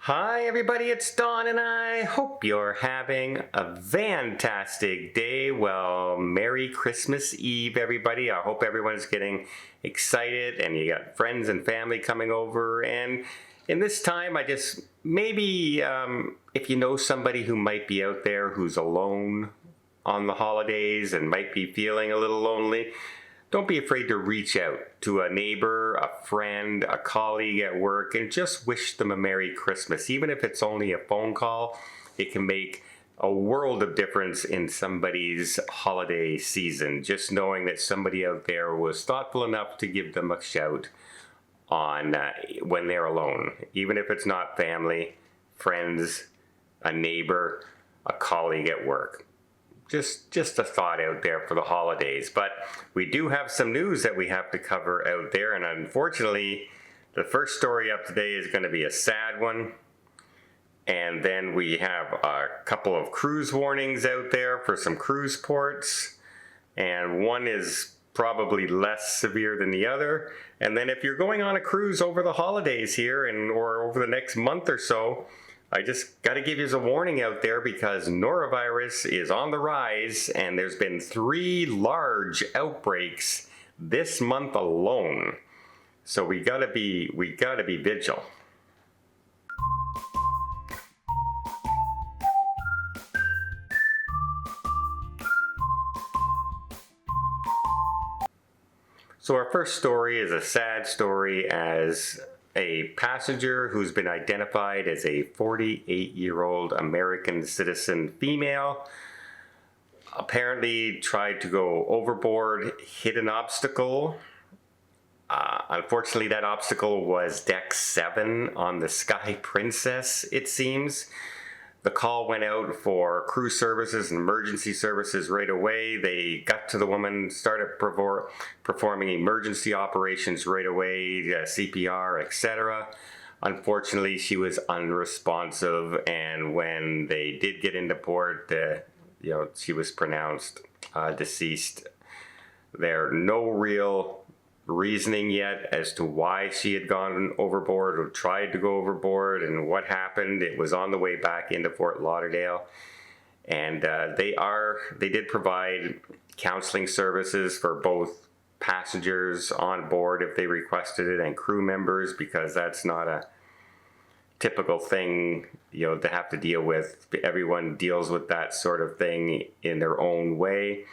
Hi everybody, it's Don and I hope you're having a fantastic day. Well, Merry Christmas Eve everybody. I hope everyone's getting excited and you got friends and family coming over. And in this time, I just maybe if you know somebody who might be out there who's alone on the holidays and might be feeling a little lonely, don't be afraid to reach out to a neighbor, a friend, a colleague at work, and just wish them a Merry Christmas. Even if it's only a phone call, it can make a world of difference in somebody's holiday season. Just knowing that somebody out there was thoughtful enough to give them a shout on when they're alone. Even if it's not family, friends, a neighbor, a colleague at work. Just a thought out there for the holidays. But we do have some news that we have to cover out there, and unfortunately the first story up today is going to be a sad one, and then we have a couple of cruise warnings out there for some cruise ports, and one is probably less severe than the other. And then if you're going on a cruise over the holidays here or over the next month or so, I just got to give you a warning out there because norovirus is on the rise, and there's been 3 large outbreaks this month alone. So we got to be vigilant. So our first story is a sad story as a passenger who's been identified as a 48-year-old American citizen female apparently tried to go overboard, hit an obstacle. Unfortunately, that obstacle was deck 7 on the Sky Princess, it seems. The call went out for crew services and emergency services right away. They got to the woman, started performing emergency operations right away, CPR, etc. Unfortunately, she was unresponsive, and when they did get into port, she was pronounced deceased. There's no real reasoning yet as to why she had gone overboard or tried to go overboard and what happened. It was on the way back into Fort Lauderdale, and they did provide counseling services for both passengers on board if they requested it and crew members, because that's not a typical thing to have to deal with. Everyone deals with that sort of thing in their own way.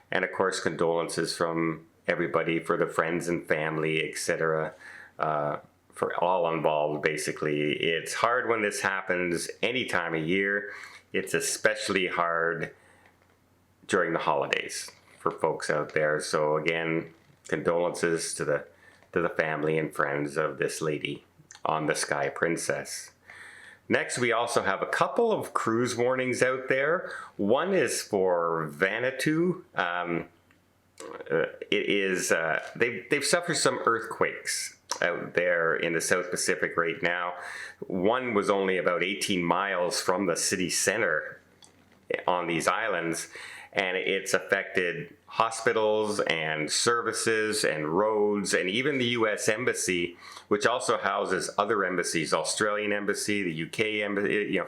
And of course, condolences from everybody, for the friends and family, etc., for all involved. Basically, it's hard when this happens any time of year. It's especially hard during the holidays for folks out there. So again, condolences to the family and friends of this lady on the Sky Princess. Next, we also have a couple of cruise warnings out there. One is for Vanuatu. They've suffered some earthquakes out there in the South Pacific right now. One was only about 18 miles from the city center on these islands, and it's affected hospitals and services and roads, and even the U.S. Embassy, which also houses other embassies, Australian Embassy, the UK Embassy,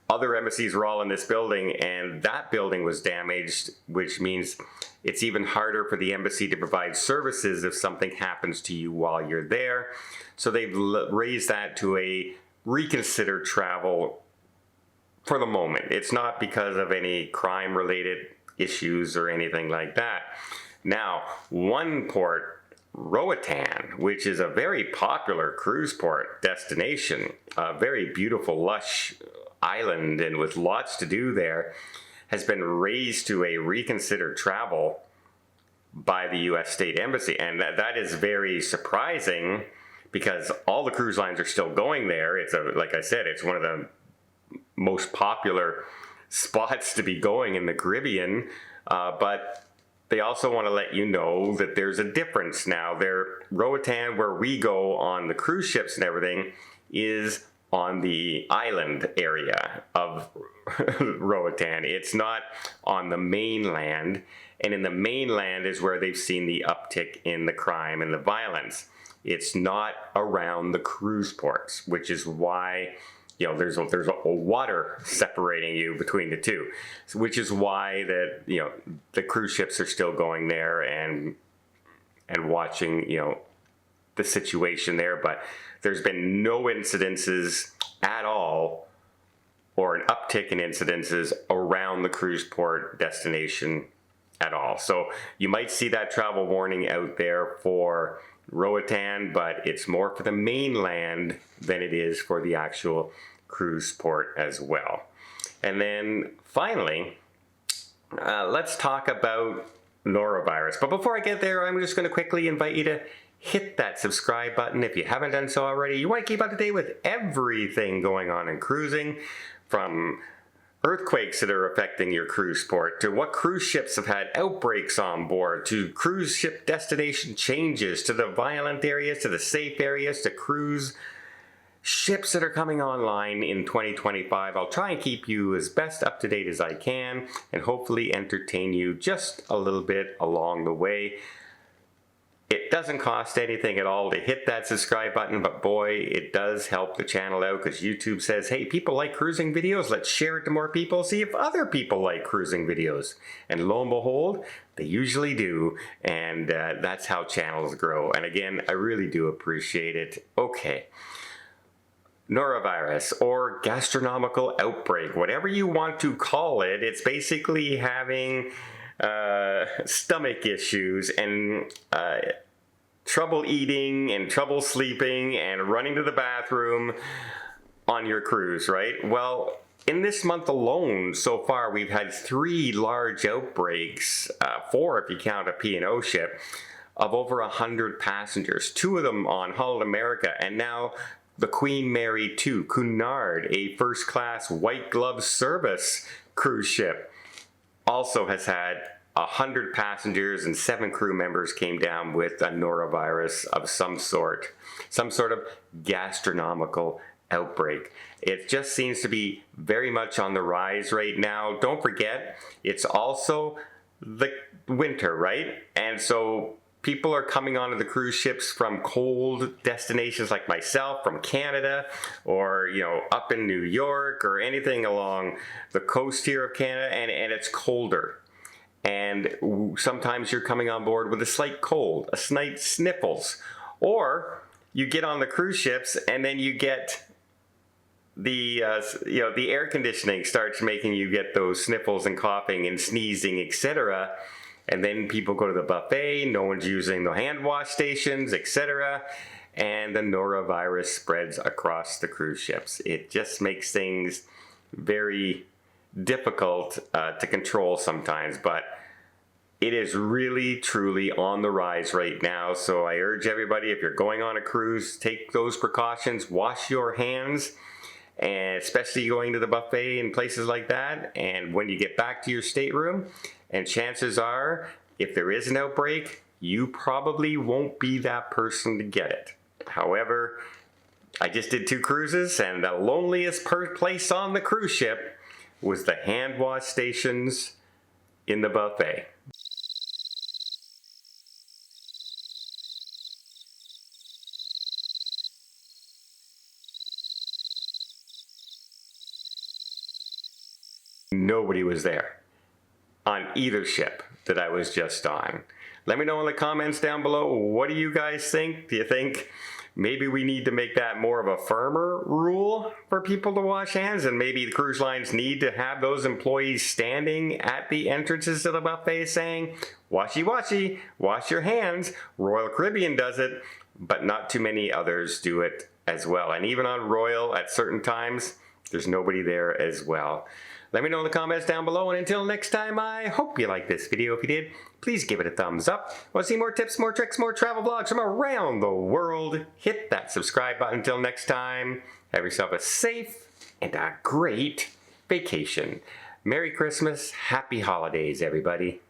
other embassies were all in this building, and that building was damaged, which means it's even harder for the embassy to provide services if something happens to you while you're there. So they've raised that to a reconsider travel for the moment. It's not because of any crime-related issues or anything like that. Now, one port, Roatan, which is a very popular cruise port destination, a very beautiful, lush island and with lots to do there, has been raised to a reconsider travel by the U.S. State Embassy. And that is very surprising because all the cruise lines are still going there. Like I said, it's one of the most popular spots to be going in the Caribbean. But they also want to let you know that there's a difference now. Roatan, where we go on the cruise ships and everything, is on the island area of Roatan. It's not on the mainland, and in the mainland is where they've seen the uptick in the crime and the violence. It's not around the cruise ports, which is why there's a water separating you between the two, which is why the cruise ships are still going there and watching, the situation there. But there's been no incidences at all, or an uptick in incidences around the cruise port destination at all. So you might see that travel warning out there for Roatan, but it's more for the mainland than it is for the actual cruise port as well. And then finally, let's talk about norovirus. But before I get there, I'm just going to quickly invite you to hit that subscribe button if you haven't done so already. You want to keep up to date with everything going on in cruising, from earthquakes that are affecting your cruise port, to what cruise ships have had outbreaks on board, to cruise ship destination changes, to the violent areas, to the safe areas, to cruise ships that are coming online in 2025. I'll try and keep you as best up to date as I can, and hopefully entertain you just a little bit along the way. It doesn't cost anything at all to hit that subscribe button, but boy, it does help the channel out, because YouTube says, hey, people like cruising videos, let's share it to more people, see if other people like cruising videos. And lo and behold, they usually do, and that's how channels grow. And again, I really do appreciate it. Okay. Norovirus, or gastronomical outbreak, whatever you want to call it, it's basically having stomach issues and trouble eating and trouble sleeping and running to the bathroom on your cruise, right? Well, in this month alone, so far, we've had 3 large outbreaks, 4 if you count a P&O ship, of over 100 passengers, 2 of them on Holland America, and now the Queen Mary 2, Cunard, a first-class white glove service cruise ship, also has had 100 passengers, and 7 crew members came down with a norovirus of some sort of gastronomical outbreak. It just seems to be very much on the rise right now. Don't forget, it's also the winter, right? And so people are coming onto the cruise ships from cold destinations like myself, from Canada, or up in New York, or anything along the coast here of Canada, and it's colder. And sometimes you're coming on board with a slight cold, a slight sniffles, or you get on the cruise ships and then you get the air conditioning starts making you get those sniffles and coughing and sneezing, etc. And then people go to the buffet, no one's using the hand wash stations, etc. And the norovirus spreads across the cruise ships. It just makes things very difficult to control sometimes, but it is really truly on the rise right now. So I urge everybody, if you're going on a cruise, take those precautions, wash your hands, and especially going to the buffet and places like that. And when you get back to your stateroom, and chances are, if there is an outbreak, you probably won't be that person to get it. However, I just did 2 cruises, and the loneliest place on the cruise ship was the hand wash stations in the buffet. Nobody was there on either ship that I was just on. Let me know in the comments down below, what do you guys think? Do you think maybe we need to make that more of a firmer rule for people to wash hands, and maybe the cruise lines need to have those employees standing at the entrances to the buffet saying, washy washy, wash your hands. Royal Caribbean does it, but not too many others do it as well. And even on Royal, at certain times, there's nobody there as well. Let me know in the comments down below, and until next time, I hope you liked this video. If you did, please give it a thumbs up. Want to see more tips, more tricks, more travel vlogs from around the world? Hit that subscribe button. Until next time, have yourself a safe and a great vacation. Merry Christmas, happy holidays, everybody.